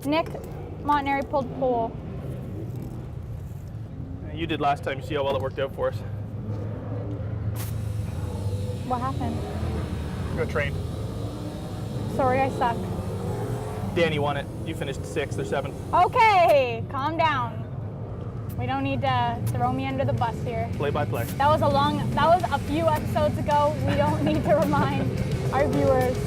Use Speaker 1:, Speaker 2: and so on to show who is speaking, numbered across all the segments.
Speaker 1: Nick Montanari pulled pole.
Speaker 2: You did last time. You see how well it worked out for us.
Speaker 1: What happened?
Speaker 2: Go train.
Speaker 1: Sorry, I suck.
Speaker 2: Danny won it. You finished 6th or 7th.
Speaker 1: Okay, calm down. We don't need to throw me under the bus here.
Speaker 2: Play by play.
Speaker 1: That was a few episodes ago. We don't need to remind our viewers.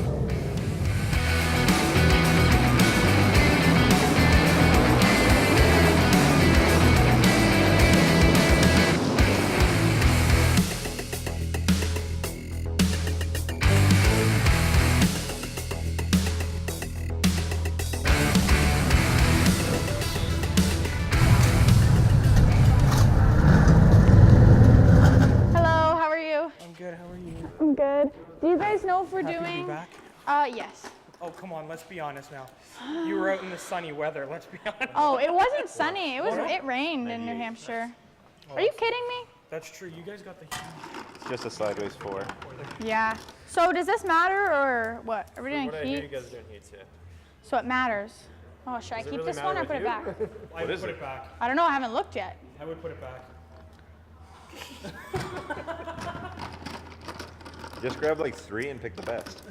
Speaker 1: I'm good. Do you guys know if we're
Speaker 3: Happy
Speaker 1: doing?
Speaker 3: To be back?
Speaker 1: Yes.
Speaker 3: Oh, come on, let's be honest now. You were out in the sunny weather, let's be honest.
Speaker 1: Oh, it wasn't sunny. It rained in New Hampshire. Are you kidding me?
Speaker 3: That's true. You guys got the heat.
Speaker 4: It's just a sideways 4.
Speaker 1: Yeah. So does this matter or what? Are we doing
Speaker 4: What I
Speaker 1: heat?
Speaker 4: hear you guys are doing heats, yeah.
Speaker 1: So it matters. Oh, should I
Speaker 4: Does it
Speaker 1: keep
Speaker 4: really
Speaker 1: this one or
Speaker 4: matter
Speaker 1: put it
Speaker 4: with
Speaker 1: back?
Speaker 3: I would put it back.
Speaker 1: I don't know. I haven't looked yet.
Speaker 3: I would put it back.
Speaker 4: Just grab like 3 and pick the best.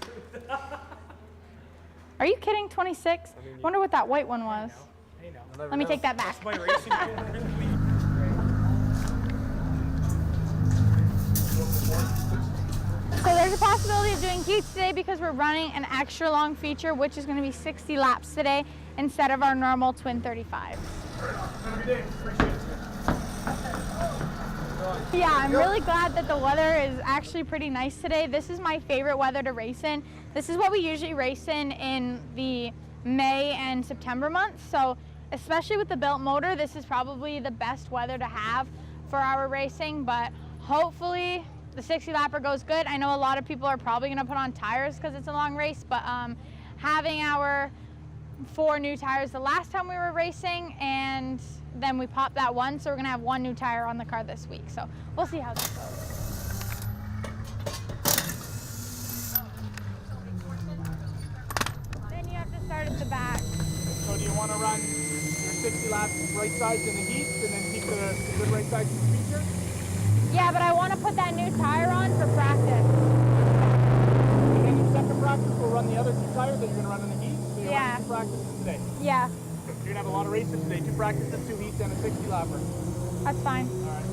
Speaker 1: Are you kidding? 26? Wonder what that white one was.
Speaker 3: Hey now.
Speaker 1: Let me take that back.
Speaker 3: My racing tool.
Speaker 1: So there's a possibility of doing heats today because we're running an extra long feature, which is going to be 60 laps today instead of our normal twin 35.
Speaker 3: Have a good day. Appreciate it.
Speaker 1: Yeah, I'm really glad that the weather is actually pretty nice today. This is my favorite weather to race in. This is what we usually race in the May and September months. So especially with the built motor, this is probably the best weather to have for our racing, but hopefully the 60 lapper goes good. I know a lot of people are probably gonna put on tires because it's a long race, but having our 4 new tires the last time we were racing, and then we popped that one, so we're gonna have 1 new tire on the car this week. So we'll see how that goes. Then you have to start at the back.
Speaker 2: So do you want to run your 60 laps right sides in the heats and then keep the good right sides in the feature?
Speaker 1: Yeah, but I want to put that new tire on for practice.
Speaker 2: And then in second practice, we'll run the other 2 tires that you're going to run in the heats. So you're
Speaker 1: Yeah.
Speaker 2: running 2 practices today.
Speaker 1: Yeah,
Speaker 2: You're going to have a lot of races today. 2 practices, 2 heats, and a 60 lapper.
Speaker 1: that's fine.
Speaker 2: All right.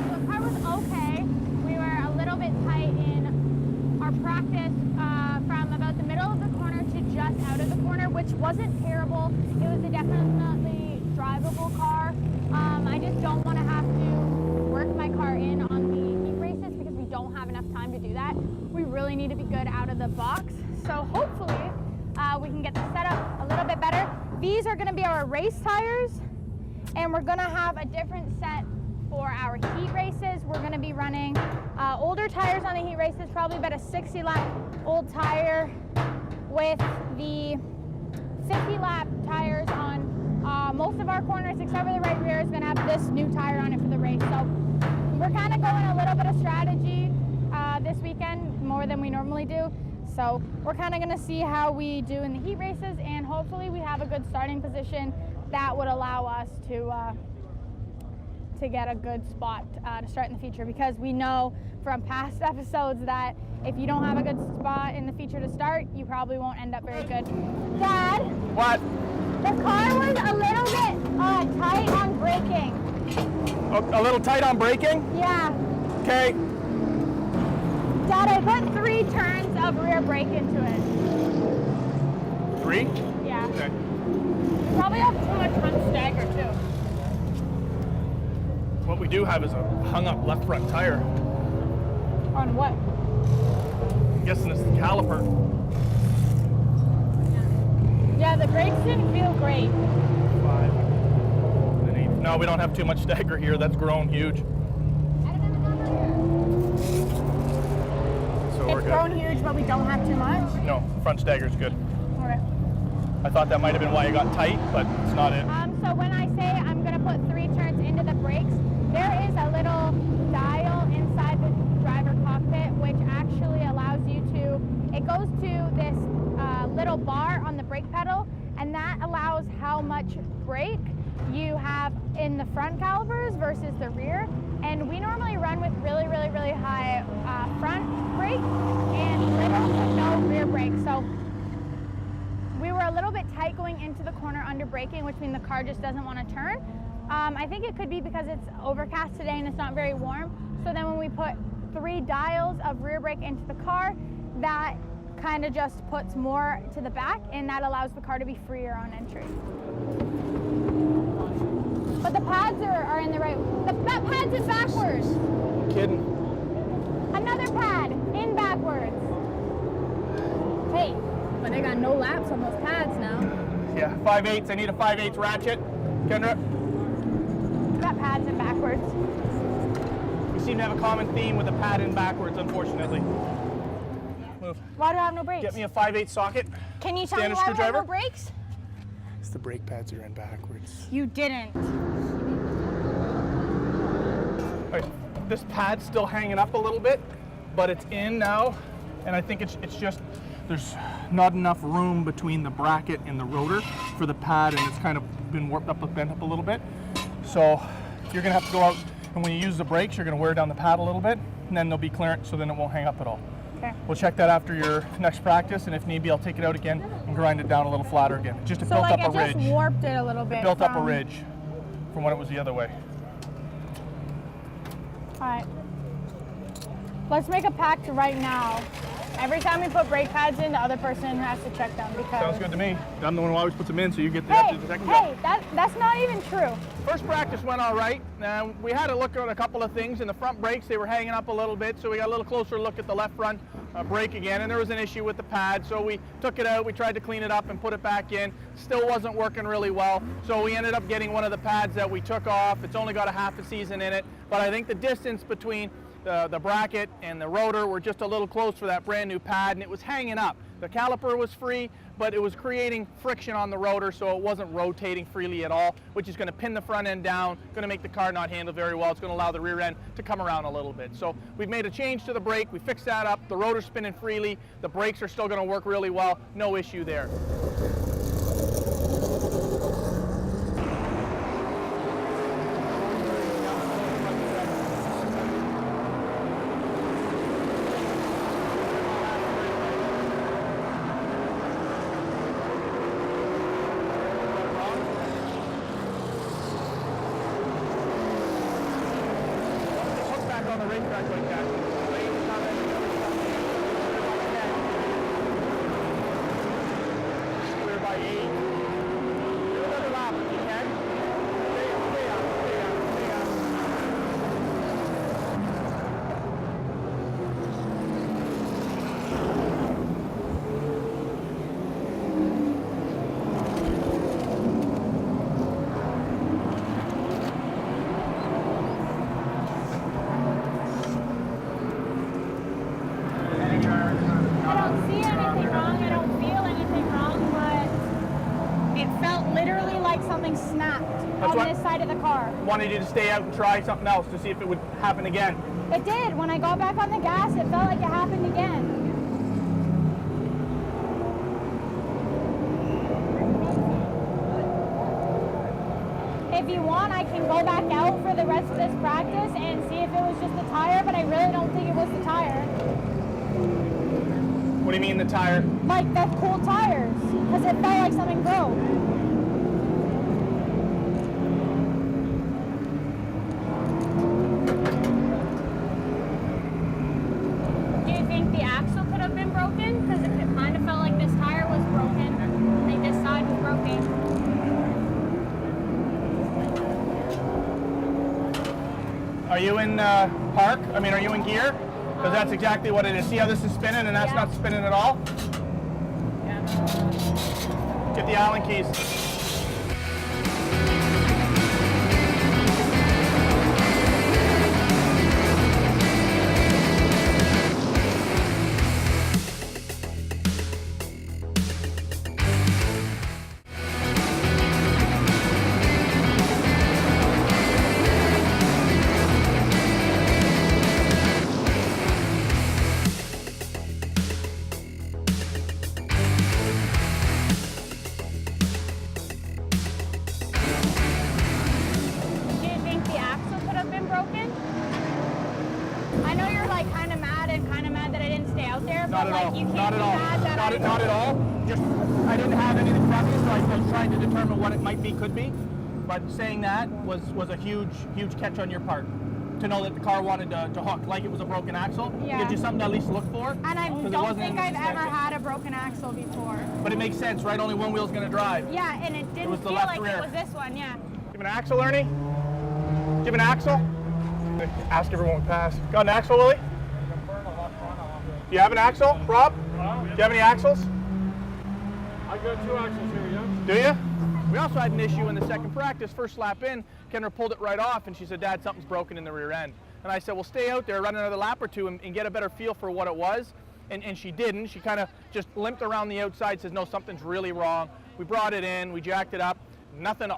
Speaker 1: The car was okay. We were a little bit tight in our practice from about the middle of the corner to just out of the corner, which wasn't terrible. It was a definitely drivable car. I just don't want to have to work my car in on the heat races because we don't have enough time to do that. We really need to be good out of the box. So hopefully we can get the setup a little bit better. These are going to be our race tires, and we're going to have a different set for our heat races. We're going to be running older tires on the heat races, probably about a 60 lap old tire with the 50 lap tires on most of our corners, except for the right rear is going to have this new tire on it for the race. So we're kind of going a little bit of strategy this weekend, more than we normally do. So we're kind of going to see how we do in the heat races, and hopefully we have a good starting position that would allow us to get a good spot to start in the feature, because we know from past episodes that if you don't have a good spot in the feature to start, you probably won't end up very good. Dad?
Speaker 2: What?
Speaker 1: The car was a little bit tight on braking.
Speaker 2: A little tight on braking?
Speaker 1: Yeah.
Speaker 2: Okay.
Speaker 1: Dad, I put 3 turns of rear brake into it.
Speaker 2: 3?
Speaker 1: Yeah.
Speaker 2: Okay.
Speaker 1: Probably have too much front stagger too.
Speaker 2: What we do have is a hung up left front tire.
Speaker 1: On what?
Speaker 2: I'm guessing it's the caliper.
Speaker 1: Yeah, the brakes didn't feel great.
Speaker 2: 5 and 8. No, we don't have too much stagger here. That's grown huge. So we're
Speaker 1: It's
Speaker 2: good.
Speaker 1: grown huge, but we don't have too much.
Speaker 2: No, front stagger's good.
Speaker 1: All right.
Speaker 2: I thought that might have been why it got tight, but it's not it.
Speaker 1: So when I say I'm gonna put 3 turns into the brakes, there is a little dial inside the driver cockpit, which actually allows you to, it goes to this little bar on the brake pedal, and that allows how much brake you have in the front calipers versus the rear. And we normally run with really high front brake and little to no rear brake. So we were a little bit tight going into the corner under braking, which means the car just doesn't want to turn. I think it could be because it's overcast today and it's not very warm. So then when we put 3 dials of rear brake into the car, that kind of just puts more to the back, and that allows the car to be freer on entry. But the pads are in the right, that pad's in backwards.
Speaker 2: Kidding.
Speaker 1: Another pad in backwards. Hey, but I got no laps on those pads now.
Speaker 2: Yeah, 5/8. I need a 5/8 ratchet. Kendra,
Speaker 1: That pad's in backwards.
Speaker 2: we seem to have a common theme with the pad in backwards, unfortunately. Move.
Speaker 1: Why do I have no brakes?
Speaker 2: Get me a 5/8 socket.
Speaker 1: Can you tell me
Speaker 2: standard
Speaker 1: why we have
Speaker 2: screwdriver.
Speaker 1: no brakes?
Speaker 2: It's the brake pads are in backwards.
Speaker 1: You didn't.
Speaker 2: All right, this pad's still hanging up a little bit, but it's in now, and I think it's just there's not enough room between the bracket and the rotor for the pad, and it's kind of been warped up, bent up a little bit. So you're gonna have to go out, and when you use the brakes, you're gonna wear down the pad a little bit, and then they'll be clearance, so then it won't hang up at all.
Speaker 1: Okay.
Speaker 2: We'll check that after your next practice, and if need be, I'll take it out again and grind it down a little flatter again. Just
Speaker 1: So
Speaker 2: built
Speaker 1: like
Speaker 2: up
Speaker 1: it
Speaker 2: a
Speaker 1: just
Speaker 2: ridge.
Speaker 1: warped it a little bit.
Speaker 2: Built up a
Speaker 1: from-
Speaker 2: ridge from when it was the other way.
Speaker 1: All right. Let's make a pact right now. Every time we put brake pads in, the other person has to check them because.
Speaker 2: Sounds good to me. I'm the one who always puts them in, so you get the
Speaker 1: Hey,
Speaker 2: second go.
Speaker 1: hey, that's not even true.
Speaker 2: First practice went all right. We had to look at a couple of things. In the front brakes, they were hanging up a little bit, so we got a little closer look at the left front brake again, and there was an issue with the pad, so we took it out, we tried to clean it up and put it back in. Still wasn't working really well, so we ended up getting one of the pads that we took off. It's only got a half a season in it, but I think the distance between the bracket and the rotor were just a little close for that brand new pad, and it was hanging up. The caliper was free, but it was creating friction on the rotor, so it wasn't rotating freely at all, which is going to pin the front end down, going to make the car not handle very well. It's going to allow the rear end to come around a little bit. So we've made a change to the brake. We fixed that up. The rotor's spinning freely. The brakes are still going to work really well. No issue there. On the racetrack like that. Clear by 8. Do another lap if you can. Stay up, stay up, stay up, stay up.
Speaker 1: I don't see anything wrong. I don't feel anything wrong, but it felt literally like something snapped on
Speaker 2: what-
Speaker 1: this side of the car.
Speaker 2: Wanted you to stay out and try something else to see if it would happen again.
Speaker 1: It did. When I got back on the gas, it felt like it happened again. If you want, I can go back out for the rest of this practice and see if it was just the tire, but I really don't think it was the tire.
Speaker 2: What do you mean the tire?
Speaker 1: Like the cool tires, because it felt like something broke. Do you think the axle could have been broken? Because it kind of felt like this tire was broken. I think this side was broken.
Speaker 2: Are you in park? I mean, are you in gear? Because that's exactly what it is. See how this is spinning and that's not spinning at all? Get the Allen keys. Not at all. Just I didn't have anything from you, so I was trying to determine what it might be, could be. But saying that was a huge catch on your part. To know that the car wanted to hook, like it was a broken axle.
Speaker 1: Yeah.
Speaker 2: Gives you something to at least look for.
Speaker 1: And I don't think I've ever had a broken axle before.
Speaker 2: But it makes sense, right? Only one wheel's going to drive.
Speaker 1: Yeah, and it didn't feel like it was this one, yeah.
Speaker 2: Give an axle, Ernie. Give an axle. Ask everyone we pass. Got an axle, Willie? Do you have an axle, Rob? Do you have any axles?
Speaker 5: I got 2 axles here, yeah.
Speaker 2: Do you? We also had an issue in the second practice. First lap in, Kendra pulled it right off and she said, Dad, something's broken in the rear end. And I said, well, stay out there, run another lap or two and get a better feel for what it was. And she didn't. She kind of just limped around the outside, says, no, something's really wrong. We brought it in, we jacked it up. Nothing,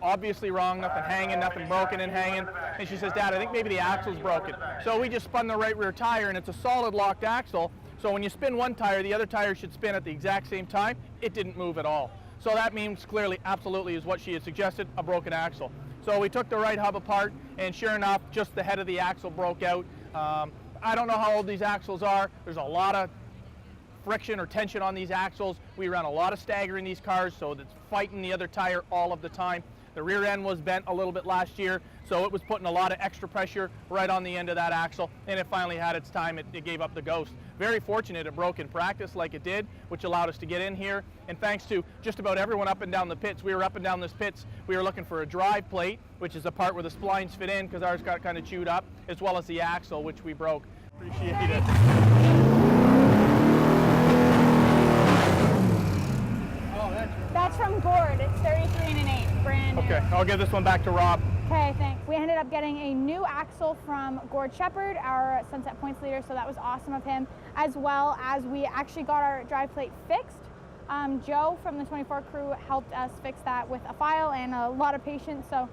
Speaker 2: obviously wrong, nothing hanging, nothing broken and hanging. And she says, Dad, I think maybe the axle's broken. So we just spun the right rear tire, and it's a solid locked axle. So when you spin one tire, the other tire should spin at the exact same time. It didn't move at all. So that means clearly, absolutely, is what she had suggested, a broken axle. So we took the right hub apart, and sure enough, just the head of the axle broke out. I don't know how old these axles are. There's a lot of friction or tension on these axles. We ran a lot of stagger in these cars, so it's fighting the other tire all of the time. The rear end was bent a little bit last year, so it was putting a lot of extra pressure right on the end of that axle, and it finally had its time. It gave up the ghost. Very fortunate it broke in practice like it did, which allowed us to get in here, and thanks to just about everyone up and down the pits. We were up and down this pits. We were looking for a drive plate, which is the part where the splines fit in because ours got kind of chewed up, as well as the axle, which we broke. Appreciate it.
Speaker 1: That's from Gord. It's 33 and 8, brand new.
Speaker 2: Okay, I'll give this one back to Rob.
Speaker 1: Okay, thanks. We ended up getting a new axle from Gord Shepard, our Sunset Points leader, so that was awesome of him, as well as we actually got our drive plate fixed. Joe from the 24 crew helped us fix that with a file and a lot of patience, so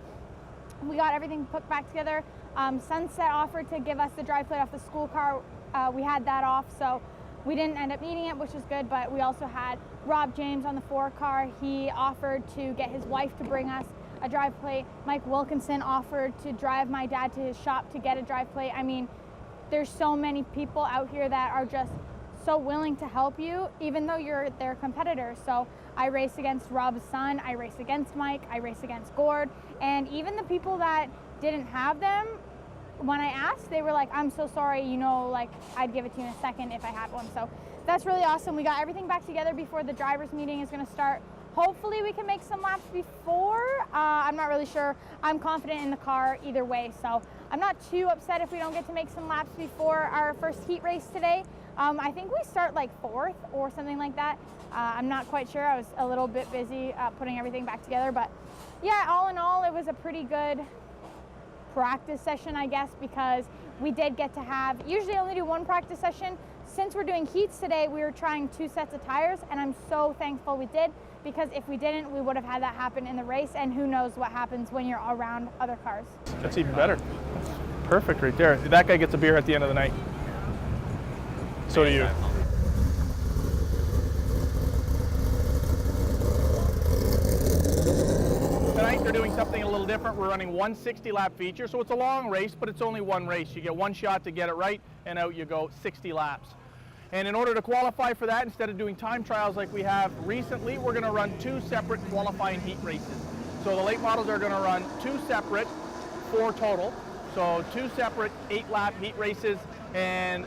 Speaker 1: we got everything put back together. Sunset offered to give us the drive plate off the school car. We had that off, so we didn't end up needing it, which is good, but we also had Rob James on the 4 car. He offered to get his wife to bring us a drive plate. Mike Wilkinson offered to drive my dad to his shop to get a drive plate. I mean, there's so many people out here that are just so willing to help you, even though you're their competitors. So I race against Rob's son, I race against Mike, I race against Gord, and even the people that didn't have them, when I asked, they were like, I'm so sorry, like I'd give it to you in a second if I had one. So that's really awesome. We got everything back together before the drivers meeting is going to start. Hopefully we can make some laps before. I'm not really sure. I'm confident in the car either way, so I'm not too upset if we don't get to make some laps before our first heat race today. I think we start like 4th or something like that. I'm not quite sure. I was a little bit busy putting everything back together, but yeah, all in all, it was a pretty good practice session, I guess, because we did get to have, usually only do 1 practice session. Since we're doing heats today, we were trying 2 sets of tires, and I'm so thankful we did, because if we didn't, we would have had that happen in the race, and who knows what happens when you're around other cars.
Speaker 2: That's even better. Perfect right there. That guy gets a beer at the end of the night. So do you. Tonight they're doing something a little different. We're running 160 lap feature, so it's a long race, but it's only one race. You get one shot to get it right, and out you go 60 laps. And in order to qualify for that, instead of doing time trials like we have recently, we're going to run 2 separate qualifying heat races. So the late models are going to run 2 separate, 4 total. So 2 separate 8-lap heat races, and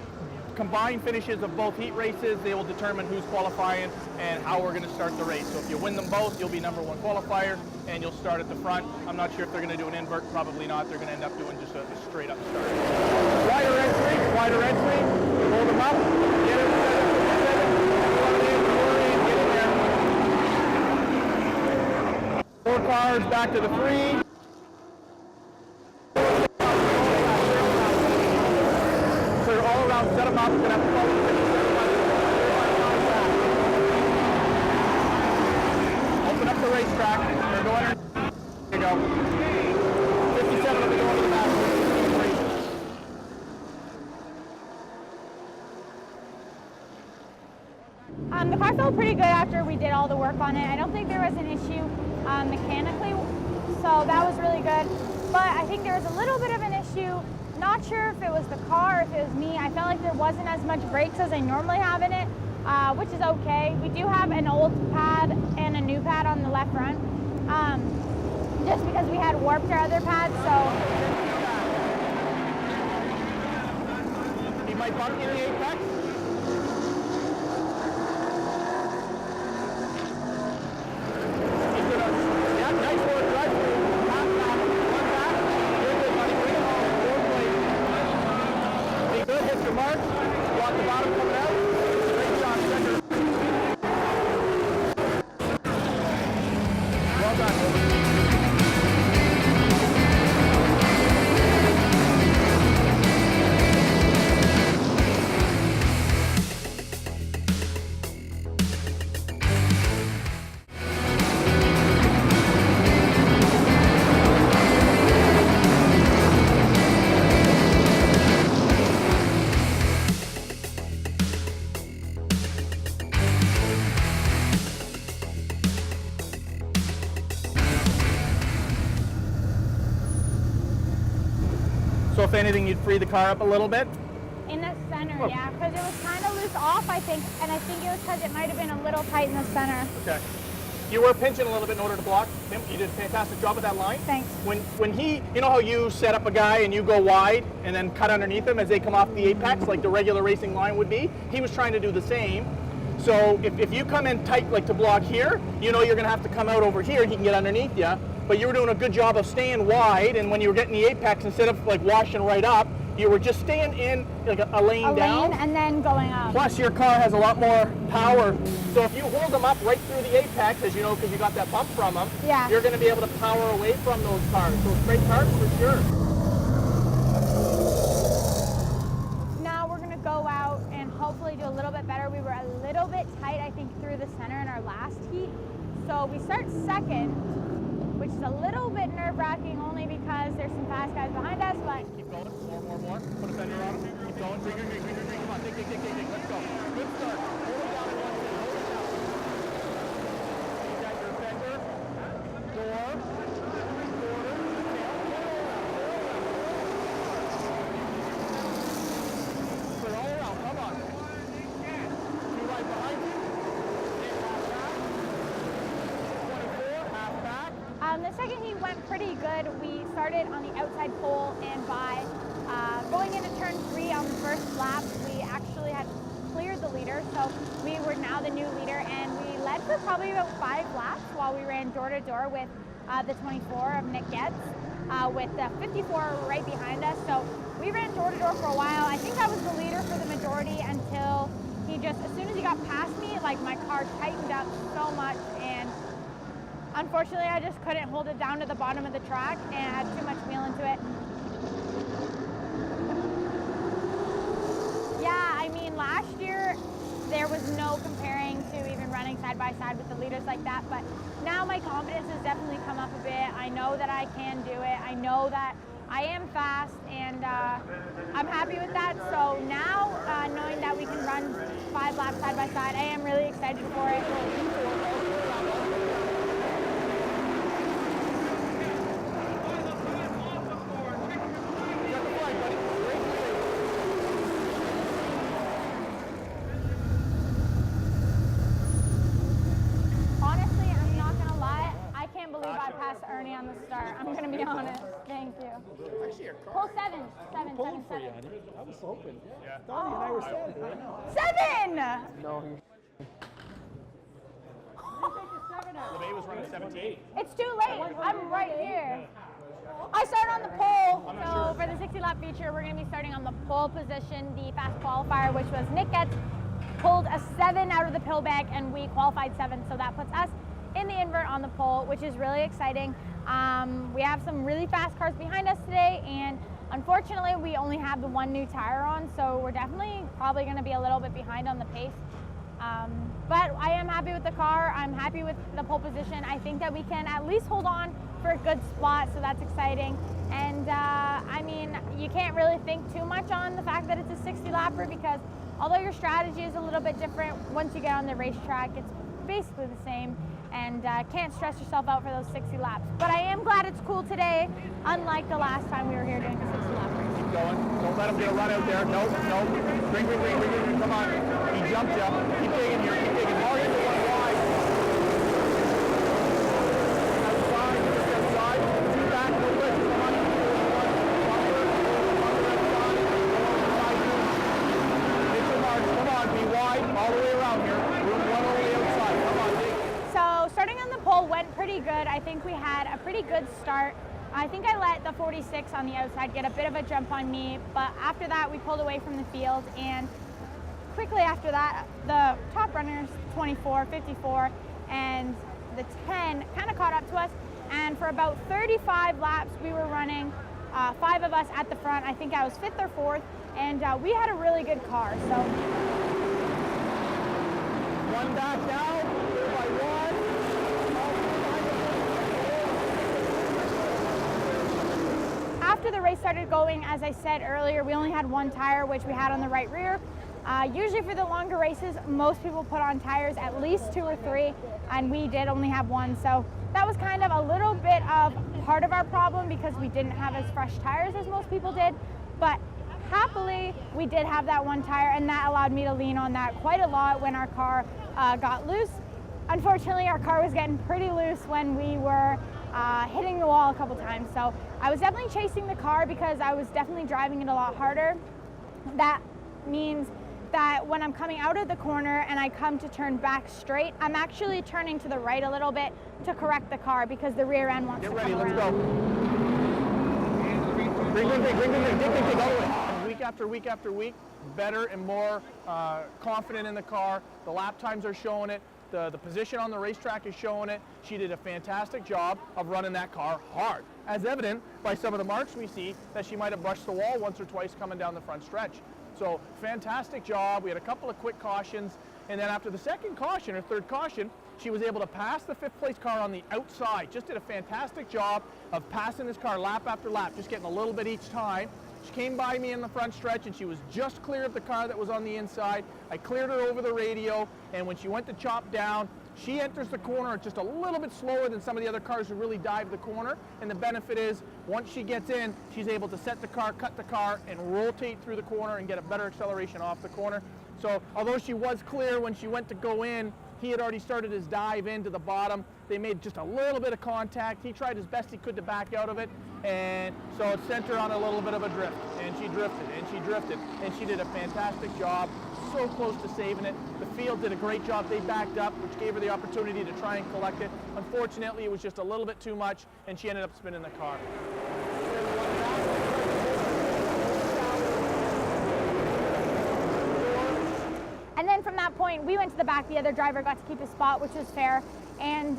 Speaker 2: combined finishes of both heat races, they will determine who's qualifying and how we're going to start the race. So if you win them both, you'll be #1 qualifier, and you'll start at the front. I'm not sure if they're going to do an invert, probably not. They're going to end up doing just a straight up start. Wider entry, hold them up, get it, get in, 4 cars back to the 3. Clear all around, set them up, gonna have to follow the 57 Open up the racetrack, they're going in. There you go. 57 will be going to the back.
Speaker 1: The car felt pretty good after we did all the work on it. I don't think there was an issue mechanically, so that was really good. But I think there was a little bit of an issue. Not sure if it was the car, if it was me. I felt like there wasn't as much brakes as I normally have in it, which is okay. We do have an old pad and a new pad on the left front, just because we had warped our other pad, so.
Speaker 2: He might bump in the apex. Nice work, drive through. One back. You're good, buddy. Bring it home. 4 plates. Be good, hit your mark. Walk the bottom coming out. Great shot, center. Well done. So if anything, you'd free the car up a little bit.
Speaker 1: In the center, yeah, because it was kind of loose off, I think, and I think it was because it might have been a little tight in the center.
Speaker 2: Okay. You were pinching a little bit in order to block him. You did a fantastic job with that line.
Speaker 1: Thanks.
Speaker 2: When he, you know how you set up a guy and you go wide and then cut underneath him as they come off the apex, like the regular racing line would be? He was trying to do the same. So if you come in tight like to block here, you know you're going to have to come out over here and he can get underneath you. But you were doing a good job of staying wide, and when you were getting the apex, instead of like washing right up, you were just staying in like a lane down.
Speaker 1: And then going up.
Speaker 2: Plus your car has a lot more power. So if you hold them up right through the apex, as you know, because you got that bump from them,
Speaker 1: yeah,
Speaker 2: you're going to be able to power away from those cars. So straight cars for sure.
Speaker 1: Now we're going to go out and hopefully do a little bit better. We were a little bit tight, I think, through the center in our last heat. So we start second, which is a little bit nerve-wracking only because there's some fast guys behind us, but...
Speaker 2: Keep going, more. Put a fender on him. Keep going, drink. Come on, dig. Let's go. Good start. Hold it down in 1, 2. Hold it down. You got your fender, door, quarter, tail, all around, come on. 2 right behind you. Half back.
Speaker 1: The second heat went pretty good. We started on the outside pole, and by going into turn 3 on the first lap, we actually had cleared the leader, so we were now the new leader, and we led for probably about 5 laps while we ran door to door with the 24 of Nick Getz, with the 54 right behind us. So we ran door to door for a while. I think I was the leader for the majority until he just, as soon as he got past me, like my car tightened up so much, and unfortunately, I just couldn't hold it down to the bottom of the track and had too much wheel into it. Yeah, I mean, last year, there was no comparing to even running side by side with the leaders like that, but now my confidence has definitely come up a bit. I know that I can do it. I know that I am fast, and I'm happy with that. So now, knowing that we can run 5 laps side by side, I am really excited for it.
Speaker 2: On the start. I'm going to be honest. Thank you.
Speaker 1: Pull seven. Seven.
Speaker 5: Pulling for you, honey. I was hoping.
Speaker 2: Yeah.
Speaker 5: Dolly and I were standing there.
Speaker 1: Seven!
Speaker 5: No.
Speaker 2: LeMay was running 17.
Speaker 1: It's too late. I'm right here. I start on the pole. So for the 60 lap feature, we're going to be starting on the pole position, the fast qualifier, which was Nick Getz pulled a 7 out of the pill bag, and we qualified 7. So that puts us in the invert on the pole, which is really exciting. We have some really fast cars behind us today, and unfortunately, we only have the one new tire on, so we're definitely probably going to be a little bit behind on the pace. But I am happy with the car. I'm happy with the pole position. I think that we can at least hold on for a good spot, so that's exciting. And I mean, you can't really think too much on the fact that it's a 60 lapper, because although your strategy is a little bit different, once you get on the racetrack, it's basically the same, and can't stress yourself out for those 60 laps. But I am glad it's cool today, unlike the last time we were here doing the 60 lap race.
Speaker 2: Keep going. Don't let him get a run out there. No. Bring. Come on. He jumped you. Keep digging here. Keep digging. Hard into one wide. Outside. Just outside. Two back. No way. Come on. Hit your marks. Come on. Be wide. All the way around here. Room one all the way outside. Come on, dig.
Speaker 1: So starting on the pole went pretty good. I think we had a pretty good start. I think I let the 46 on the outside get a bit of a jump on me, but after that we pulled away from the field, and quickly after that the top runners, 24, 54, and the 10 kind of caught up to us, and for about 35 laps we were running 5 of us at the front. I think I was 5th or 4th, and we had a really good car. So
Speaker 2: One back now. 4 by 1.
Speaker 1: after the race started going, as I said earlier, we only had one tire, which we had on the right rear. Usually for the longer races, most people put on tires at least 2 or 3, and we did only have 1. So that was kind of a little bit of part of our problem, because we didn't have as fresh tires as most people did. But happily, we did have that one tire, and that allowed me to lean on that quite a lot when our car got loose. Unfortunately, our car was getting pretty loose when we were hitting the wall a couple times. So I was definitely chasing the car because I was definitely driving it a lot harder. That means that when I'm coming out of the corner and I come to turn back straight, I'm actually turning to the right a little bit to correct the car, because the rear end wants to come around.
Speaker 2: Get ready, let's go. Bring, dig, all the way. And week after week, better and more confident in the car. The lap times are showing it. The position on the racetrack is showing it. She did a fantastic job of running that car hard, as evident by some of the marks we see that she might have brushed the wall once or twice coming down the front stretch. So fantastic job. We had a couple of quick cautions, and then after the second caution or third caution, she was able to pass the 5th place car on the outside. Just did a fantastic job of passing this car lap after lap, just getting a little bit each time. She came by me in the front stretch, and she was just clear of the car that was on the inside. I cleared her over the radio, and when she went to chop down, she enters the corner just a little bit slower than some of the other cars who really dive the corner. And the benefit is, once she gets in, she's able to set the car, cut the car, and rotate through the corner and get a better acceleration off the corner. So although she was clear when she went to go in, he had already started his dive into the bottom. They made just a little bit of contact. He tried as best he could to back out of it, and so it sent her on a little bit of a drift. And she drifted, and she did a fantastic job. So close to saving it. The field did a great job. They backed up, which gave her the opportunity to try and collect it. Unfortunately, it was just a little bit too much, and she ended up spinning the car.
Speaker 1: And then from that point, we went to the back. The other driver got to keep his spot, which was fair. And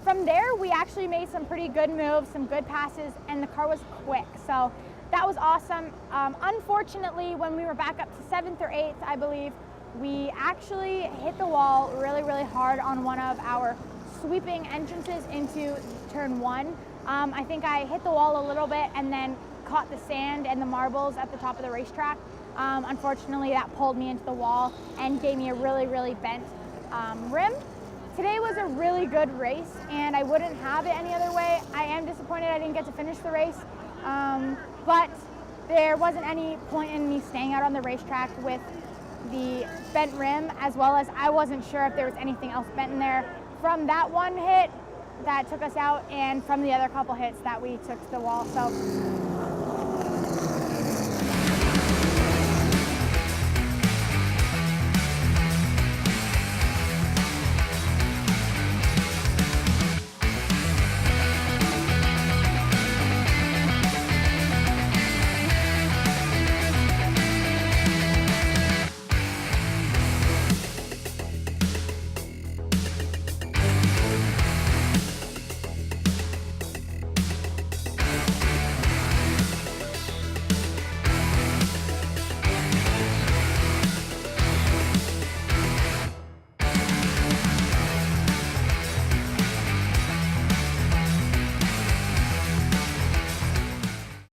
Speaker 1: from there, we actually made some pretty good moves, some good passes, and the car was quick. So that was awesome. Unfortunately, when we were back up to 7th or 8th, I believe, we actually hit the wall really, really hard on one of our sweeping entrances into turn 1. I think I hit the wall a little bit and then caught the sand and the marbles at the top of the racetrack. Unfortunately, that pulled me into the wall and gave me a really, really bent rim. Today was a really good race, and I wouldn't have it any other way. I am disappointed I didn't get to finish the race, but there wasn't any point in me staying out on the racetrack with the bent rim, as well as I wasn't sure if there was anything else bent in there from that one hit that took us out and from the other couple hits that we took to the wall. So